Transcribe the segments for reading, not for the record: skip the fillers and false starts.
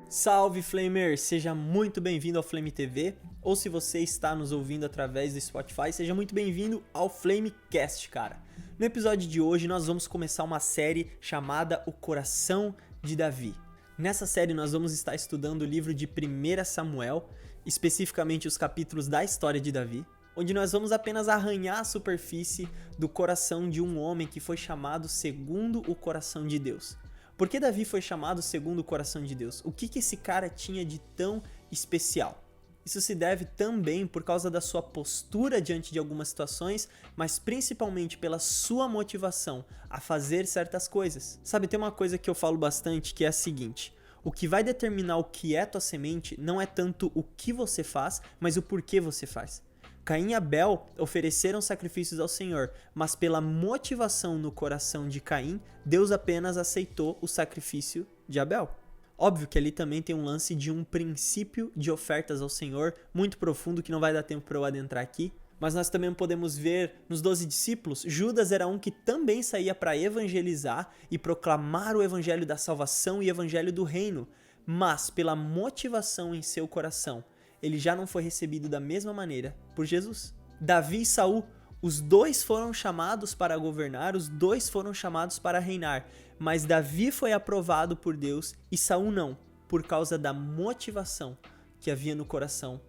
Salve Flamer! Seja muito bem-vindo ao Flame TV, ou se você está nos ouvindo através do Spotify, seja muito bem-vindo ao Flamecast, cara. No episódio de hoje nós vamos começar uma série chamada O Coração de Davi. Nessa série nós vamos estar estudando o livro de 1 Samuel, especificamente os capítulos da história de Davi, onde nós vamos apenas arranhar a superfície do coração de um homem que foi chamado segundo o coração de Deus. Por que Davi foi chamado segundo o coração de Deus? O que esse cara tinha de tão especial? Isso se deve também por causa da sua postura diante de algumas situações, mas principalmente pela sua motivação a fazer certas coisas. Sabe, tem uma coisa que eu falo bastante que é a seguinte: o que vai determinar o que é tua semente não é tanto o que você faz, mas o porquê você faz. Caim e Abel ofereceram sacrifícios ao Senhor, mas pela motivação no coração de Caim, Deus apenas aceitou o sacrifício de Abel. Óbvio que ali também tem um lance de um princípio de ofertas ao Senhor muito profundo que não vai dar tempo para eu adentrar aqui, mas nós também podemos ver nos 12 discípulos, Judas era um que também saía para evangelizar e proclamar o evangelho da salvação e evangelho do reino, mas pela motivação em seu coração, ele já não foi recebido da mesma maneira por Jesus. Davi e Saul, os dois foram chamados para governar, os dois foram chamados para reinar, mas Davi foi aprovado por Deus e Saul não, por causa da motivação que havia no coração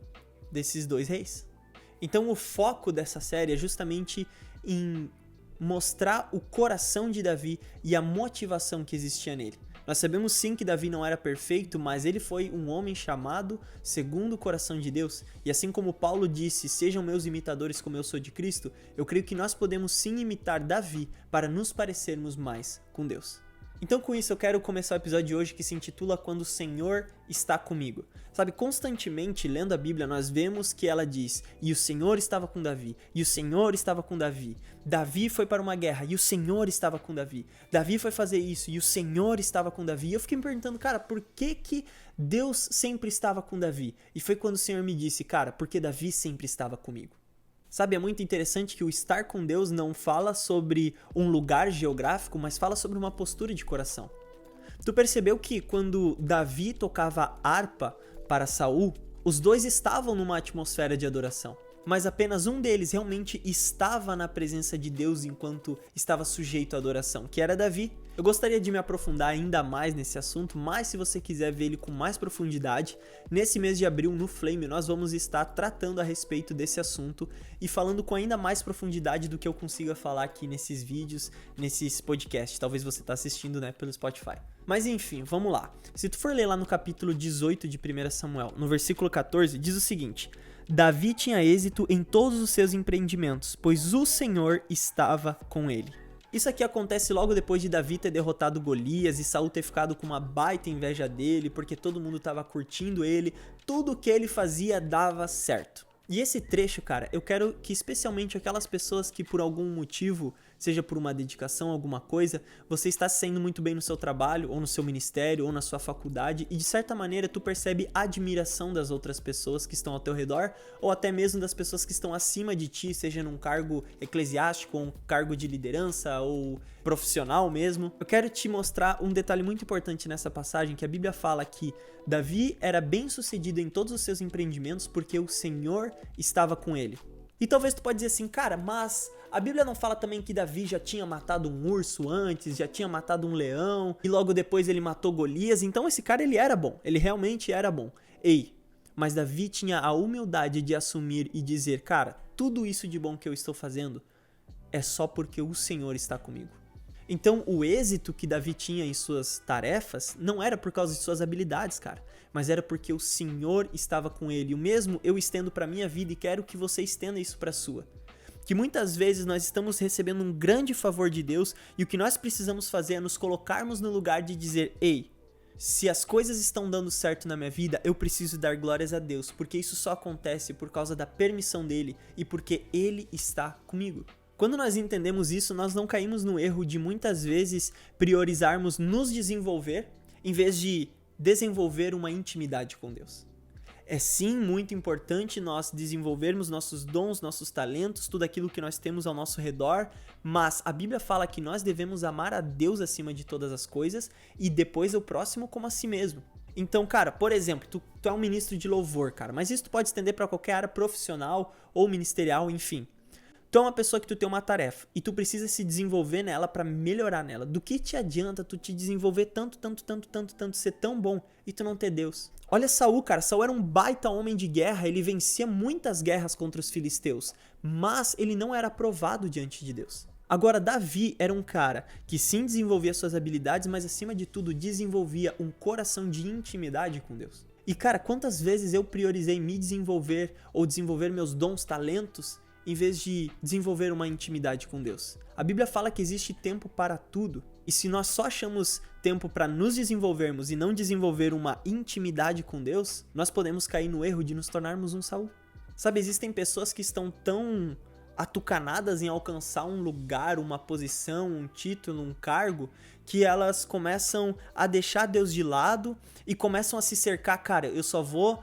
desses dois reis. Então o foco dessa série é justamente em mostrar o coração de Davi e a motivação que existia nele. Nós sabemos sim que Davi não era perfeito, mas ele foi um homem chamado segundo o coração de Deus. E assim como Paulo disse, sejam meus imitadores como eu sou de Cristo, eu creio que nós podemos sim imitar Davi para nos parecermos mais com Deus. Então com isso eu quero começar o episódio de hoje que se intitula Quando o Senhor está comigo. Sabe, constantemente lendo a Bíblia nós vemos que ela diz, e o Senhor estava com Davi, e o Senhor estava com Davi. Davi foi para uma guerra e o Senhor estava com Davi. Davi foi fazer isso e o Senhor estava com Davi. E eu fiquei me perguntando, cara, por que Deus sempre estava com Davi? E foi quando o Senhor me disse, cara, porque Davi sempre estava comigo. Sabe, é muito interessante que o estar com Deus não fala sobre um lugar geográfico, mas fala sobre uma postura de coração. Tu percebeu que quando Davi tocava harpa para Saul, os dois estavam numa atmosfera de adoração, mas apenas um deles realmente estava na presença de Deus enquanto estava sujeito à adoração, que era Davi. Eu gostaria de me aprofundar ainda mais nesse assunto, mas se você quiser ver ele com mais profundidade, nesse mês de abril no Flame nós vamos estar tratando a respeito desse assunto e falando com ainda mais profundidade do que eu consiga falar aqui nesses vídeos, nesses podcasts. Talvez você está assistindo, pelo Spotify. Mas enfim, vamos lá. Se tu for ler lá no capítulo 18 de 1 Samuel, no versículo 14, diz o seguinte: Davi tinha êxito em todos os seus empreendimentos, pois o Senhor estava com ele. Isso aqui acontece logo depois de Davi ter derrotado Golias e Saul ter ficado com uma baita inveja dele, porque todo mundo estava curtindo ele, tudo que ele fazia dava certo. E esse trecho, cara, eu quero que especialmente aquelas pessoas que por algum motivo, seja por uma dedicação, alguma coisa, você está sendo muito bem no seu trabalho, ou no seu ministério, ou na sua faculdade, e de certa maneira tu percebe a admiração das outras pessoas que estão ao teu redor, ou até mesmo das pessoas que estão acima de ti, seja num cargo eclesiástico, ou um cargo de liderança, ou profissional mesmo. Eu quero te mostrar um detalhe muito importante nessa passagem, que a Bíblia fala que Davi era bem sucedido em todos os seus empreendimentos porque o Senhor estava com ele. E talvez tu pode dizer assim, cara, mas a Bíblia não fala também que Davi já tinha matado um urso antes, já tinha matado um leão, e logo depois ele matou Golias, então esse cara ele era bom, ele realmente era bom. Ei, mas Davi tinha a humildade de assumir e dizer, cara, tudo isso de bom que eu estou fazendo é só porque o Senhor está comigo. Então o êxito que Davi tinha em suas tarefas não era por causa de suas habilidades, cara, mas era porque o Senhor estava com ele. O mesmo eu estendo para minha vida e quero que você estenda isso para a sua. Que muitas vezes nós estamos recebendo um grande favor de Deus e o que nós precisamos fazer é nos colocarmos no lugar de dizer, ei, se as coisas estão dando certo na minha vida, eu preciso dar glórias a Deus, porque isso só acontece por causa da permissão dele e porque ele está comigo. Quando nós entendemos isso, nós não caímos no erro de muitas vezes priorizarmos nos desenvolver em vez de desenvolver uma intimidade com Deus. É sim muito importante nós desenvolvermos nossos dons, nossos talentos, tudo aquilo que nós temos ao nosso redor, mas a Bíblia fala que nós devemos amar a Deus acima de todas as coisas e depois o próximo como a si mesmo. Então, cara, por exemplo, tu é um ministro de louvor, cara, mas isso tu pode estender para qualquer área profissional ou ministerial, enfim. Tu é uma pessoa que tu tem uma tarefa e tu precisa se desenvolver nela para melhorar nela. Do que te adianta tu te desenvolver tanto, ser tão bom e tu não ter Deus? Olha Saul, cara, Saul era um baita homem de guerra, ele vencia muitas guerras contra os filisteus, mas ele não era aprovado diante de Deus. Agora, Davi era um cara que sim desenvolvia suas habilidades, mas acima de tudo desenvolvia um coração de intimidade com Deus. E cara, quantas vezes eu priorizei me desenvolver ou desenvolver meus dons, talentos, em vez de desenvolver uma intimidade com Deus? A Bíblia fala que existe tempo para tudo. E se nós só achamos tempo para nos desenvolvermos e não desenvolver uma intimidade com Deus, nós podemos cair no erro de nos tornarmos um Saul. Sabe, existem pessoas que estão tão atucanadas em alcançar um lugar, uma posição, um título, um cargo, que elas começam a deixar Deus de lado e começam a se cercar. Cara, eu só vou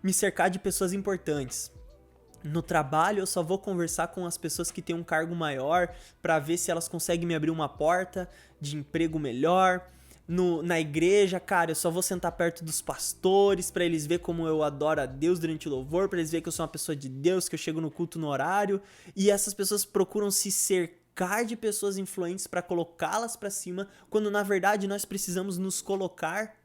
me cercar de pessoas importantes. No trabalho, eu só vou conversar com as pessoas que têm um cargo maior para ver se elas conseguem me abrir uma porta de emprego melhor. Na igreja, cara, eu só vou sentar perto dos pastores para eles verem como eu adoro a Deus durante o louvor, para eles verem que eu sou uma pessoa de Deus, que eu chego no culto no horário. E essas pessoas procuram se cercar de pessoas influentes para colocá-las para cima, quando na verdade nós precisamos nos colocar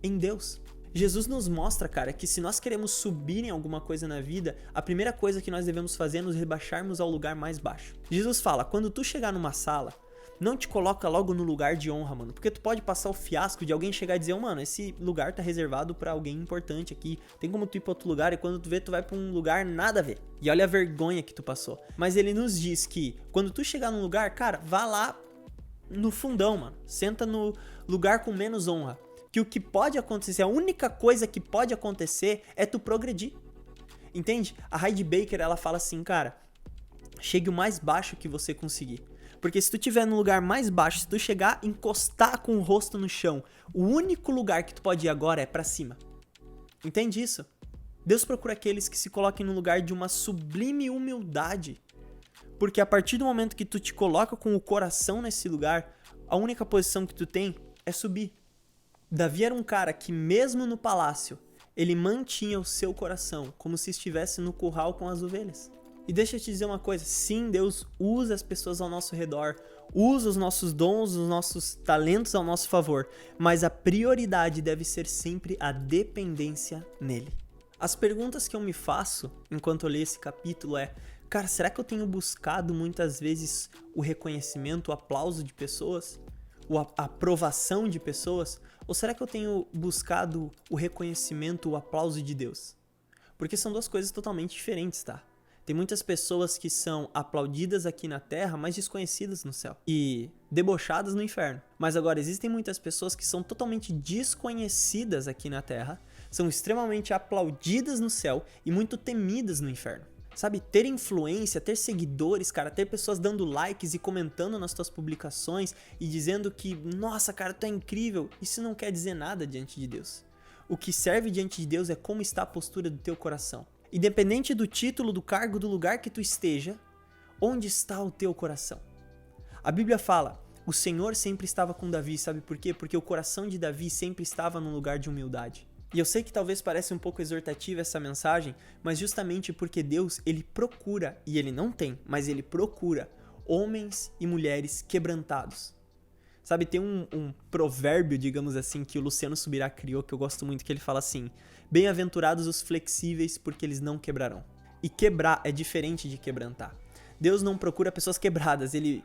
em Deus. Jesus nos mostra, cara, que se nós queremos subir em alguma coisa na vida, a primeira coisa que nós devemos fazer é nos rebaixarmos ao lugar mais baixo. Jesus fala, quando tu chegar numa sala, não te coloca logo no lugar de honra, mano, porque tu pode passar o fiasco de alguém chegar e dizer, mano, esse lugar tá reservado pra alguém importante aqui, tem como tu ir pra outro lugar, e quando tu vê, tu vai pra um lugar nada a ver. E olha a vergonha que tu passou. Mas ele nos diz que, quando tu chegar num lugar, cara, vá lá no fundão, mano, senta no lugar com menos honra. Que o que pode acontecer, a única coisa que pode acontecer é tu progredir. Entende? A Heidi Baker, ela fala assim, cara, chegue o mais baixo que você conseguir. Porque se tu estiver no lugar mais baixo, se tu chegar, encostar com o rosto no chão, o único lugar que tu pode ir agora é pra cima. Entende isso? Deus procura aqueles que se coloquem no lugar de uma sublime humildade. Porque a partir do momento que tu te coloca com o coração nesse lugar, a única posição que tu tem é subir. Davi era um cara que mesmo no palácio, ele mantinha o seu coração como se estivesse no curral com as ovelhas. E deixa eu te dizer uma coisa, sim, Deus usa as pessoas ao nosso redor, usa os nossos dons, os nossos talentos ao nosso favor, mas a prioridade deve ser sempre a dependência nele. As perguntas que eu me faço enquanto eu leio esse capítulo é, cara, será que eu tenho buscado muitas vezes o reconhecimento, o aplauso de pessoas? A aprovação de pessoas? Ou será que eu tenho buscado o reconhecimento, o aplauso de Deus? Porque são duas coisas totalmente diferentes, tá? Tem muitas pessoas que são aplaudidas aqui na terra, mas desconhecidas no céu. E debochadas no inferno. Mas agora, existem muitas pessoas que são totalmente desconhecidas aqui na terra, são extremamente aplaudidas no céu e muito temidas no inferno. Sabe, ter influência, ter seguidores, cara, ter pessoas dando likes e comentando nas tuas publicações e dizendo que, nossa, cara, tu é incrível, isso não quer dizer nada diante de Deus. O que serve diante de Deus é como está a postura do teu coração. Independente do título, do cargo, do lugar que tu esteja, onde está o teu coração? A Bíblia fala, o Senhor sempre estava com Davi, sabe por quê? Porque o coração de Davi sempre estava num lugar de humildade. E eu sei que talvez pareça um pouco exortativa essa mensagem, mas justamente porque Deus, ele procura, e ele não tem, mas ele procura homens e mulheres quebrantados. Sabe, tem um provérbio, digamos assim, que o Luciano Subirá criou, que eu gosto muito, que ele fala assim, bem-aventurados os flexíveis, porque eles não quebrarão. E quebrar é diferente de quebrantar. Deus não procura pessoas quebradas, ele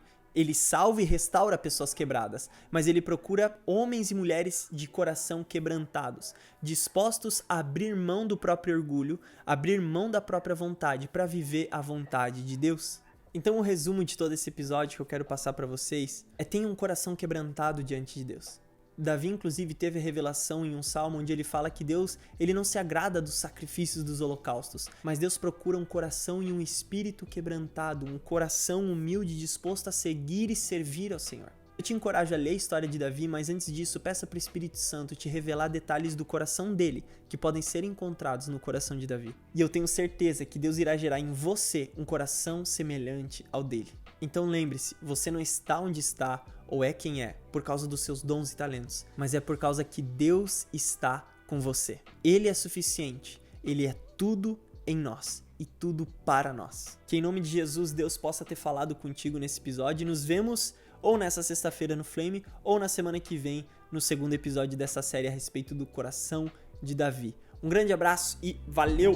salva e restaura pessoas quebradas, mas ele procura homens e mulheres de coração quebrantados, dispostos a abrir mão do próprio orgulho, abrir mão da própria vontade para viver a vontade de Deus. Então o resumo de todo esse episódio que eu quero passar para vocês é: tenha um coração quebrantado diante de Deus. Davi, inclusive, teve a revelação em um salmo onde ele fala que Deus, ele não se agrada dos sacrifícios dos holocaustos, mas Deus procura um coração e um espírito quebrantado, um coração humilde disposto a seguir e servir ao Senhor. Eu te encorajo a ler a história de Davi, mas antes disso, peça para o Espírito Santo te revelar detalhes do coração dele, que podem ser encontrados no coração de Davi. E eu tenho certeza que Deus irá gerar em você um coração semelhante ao dele. Então lembre-se, você não está onde está ou é quem é por causa dos seus dons e talentos, mas é por causa que Deus está com você. Ele é suficiente, Ele é tudo em nós e tudo para nós. Que em nome de Jesus, Deus possa ter falado contigo nesse episódio e nos vemos ou nessa sexta-feira no Flame, ou na semana que vem no segundo episódio dessa série a respeito do coração de Davi. Um grande abraço e valeu!